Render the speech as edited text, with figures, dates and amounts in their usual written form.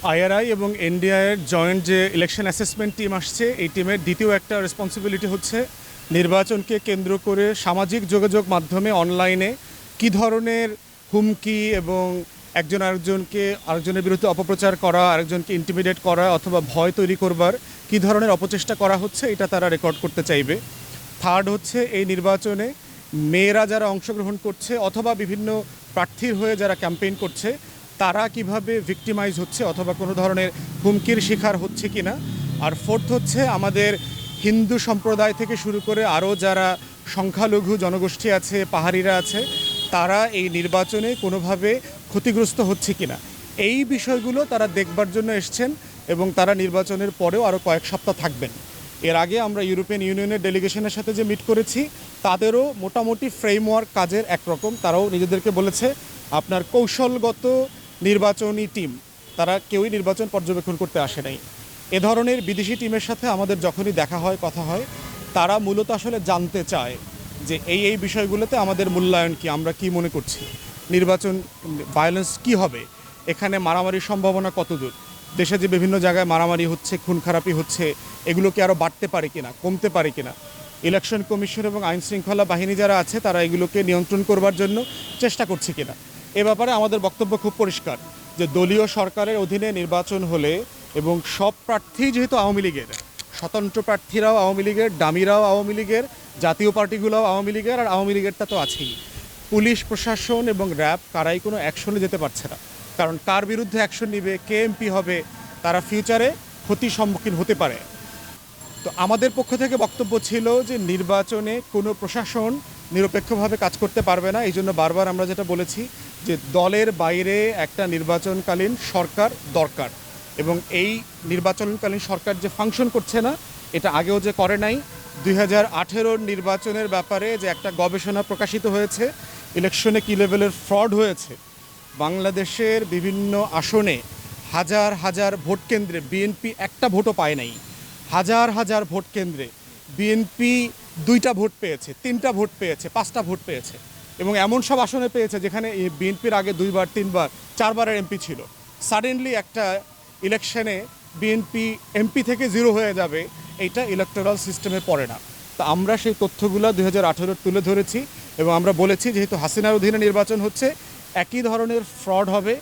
IRI এবং এনডিআইয়ের joint যে election assessment team আসছে, এই টিমের দ্বিতীয় একটা রেসপন্সিবিলিটি হচ্ছে নির্বাচনকে কেন্দ্র করে সামাজিক যোগাযোগ মাধ্যমে অনলাইনে কী ধরনের হুমকি এবং একজন আরেকজনের বিরুদ্ধে অপপ্রচার করা, আরেকজনকে ইন্টিমিডেট করা অথবা ভয় তৈরি করবার কী ধরনের অপচেষ্টা করা হচ্ছে, এটা তারা রেকর্ড করতে চাইবে। থার্ড হচ্ছে এই নির্বাচনে মেয়েরা যারা অংশগ্রহণ করছে অথবা বিভিন্ন প্রার্থীর হয়ে যারা ক্যাম্পেইন করছে, তারা কিভাবে ভিক্টিমাইজ হচ্ছে অথবা কোনো ধরনের হুমকির শিকার হচ্ছে কিনা। আর ফোর্থ হচ্ছে আমাদের হিন্দু সম্প্রদায় থেকে শুরু করে আরও যারা সংখ্যালঘু জনগোষ্ঠী আছে, পাহাড়িরা আছে, তারা এই নির্বাচনে কোনোভাবে ক্ষতিগ্রস্ত হচ্ছে কিনা। এই বিষয়গুলো তারা দেখবার জন্য এসছেন এবং তারা নির্বাচনের পরেও আরও কয়েক সপ্তাহ থাকবেন। এর আগে আমরা ইউরোপিয়ান ইউনিয়নের ডেলিগেশনের সাথে যে মিট করেছি, তাদেরও মোটামুটি ফ্রেমওয়ার্ক কাজের একরকম। তারাও নিজেদেরকে বলেছে আপনার কৌশলগত নির্বাচনী টিম, তারা কেউই নির্বাচন পর্যবেক্ষণ করতে আসে নাই। এ ধরনের বিদেশি টিমের সাথে আমাদের যখনই দেখা হয়, কথা হয়, তারা মূলত আসলে জানতে চায় যে এই বিষয়গুলোতে আমাদের মূল্যায়ন কি, আমরা কি মনে করছি, নির্বাচন ভায়োলেন্স কি হবে, এখানে মারামারির সম্ভাবনা কতদূর, দেশে যে বিভিন্ন জায়গায় মারামারি হচ্ছে, খুন খারাপি হচ্ছে, এগুলো কি আরও বাড়তে পারে কিনা, কমতে পারে কিনা। ইলেকশন কমিশন এবং আইন শৃঙ্খলা বাহিনী যারা আছে, তারা এগুলোকে নিয়ন্ত্রণ করবার জন্য চেষ্টা করছে কিনা। এ ব্যাপারে আমাদের বক্তব্য খুব পরিষ্কার যে দলীয় সরকারের অধীনে নির্বাচন হলে এবং সব প্রার্থী যেহেতু আওয়ামী লীগের, স্বতন্ত্র প্রার্থীরাও আওয়ামী লীগের, ডামিরাও আওয়ামী লীগের, জাতীয় পার্টিগুলোও আওয়ামী লীগের, আর আওয়ামী লীগেরটা তো আছেই। পুলিশ প্রশাসন এবং র্যাব কারাই কোনো অ্যাকশনে যেতে পারছে না, কারণ কার বিরুদ্ধে অ্যাকশন নিবে, কে এমপি হবে, তারা ফিউচারে ক্ষতির সম্মুখীন হতে পারে। তো আমাদের পক্ষ থেকে বক্তব্য ছিল যে নির্বাচনে কোনো প্রশাসন নিরপেক্ষভাবে কাজ করতে পারবে না। এই জন্য বারবার আমরা যেটা বলেছি যে দলের বাইরে একটা নির্বাচনকালীন সরকার দরকার, এবং এই নির্বাচনকালীন সরকার যে ফাংশন করছে না, এটা আগেও যে করে নাই। 2018 নির্বাচনের ব্যাপারে যে একটা গবেষণা প্রকাশিত হয়েছে, ইলেকশনে কী লেভেলের ফ্রড হয়েছে, বাংলাদেশের বিভিন্ন আসনে হাজার হাজার ভোট কেন্দ্রে বিএনপি একটা ভোটও পায় নাই। হাজার হাজার ভোট কেন্দ্রে বিএনপি 2টা ভোট পেয়েছে, 3টা ভোট পেয়েছে, 5টা ভোট পেয়েছে, এবং এমন সব আসনে পেয়েছে যেখানে বিএনপির আগে 2বার 3বার 4বারের এমপি ছিল। সাডেনলি একটা ইলেকশনে বিএনপি এমপি থেকে 0 হয়ে যাবে, এইটা ইলেকটোরাল সিস্টেমে পড়ে না। তো আমরা সেই তথ্যগুলো 2018 তুলে ধরেছি এবং আমরা বলেছি যেহেতু হাসিনার অধীনে নির্বাচন হচ্ছে, একই ধরনের ফ্রড হবে,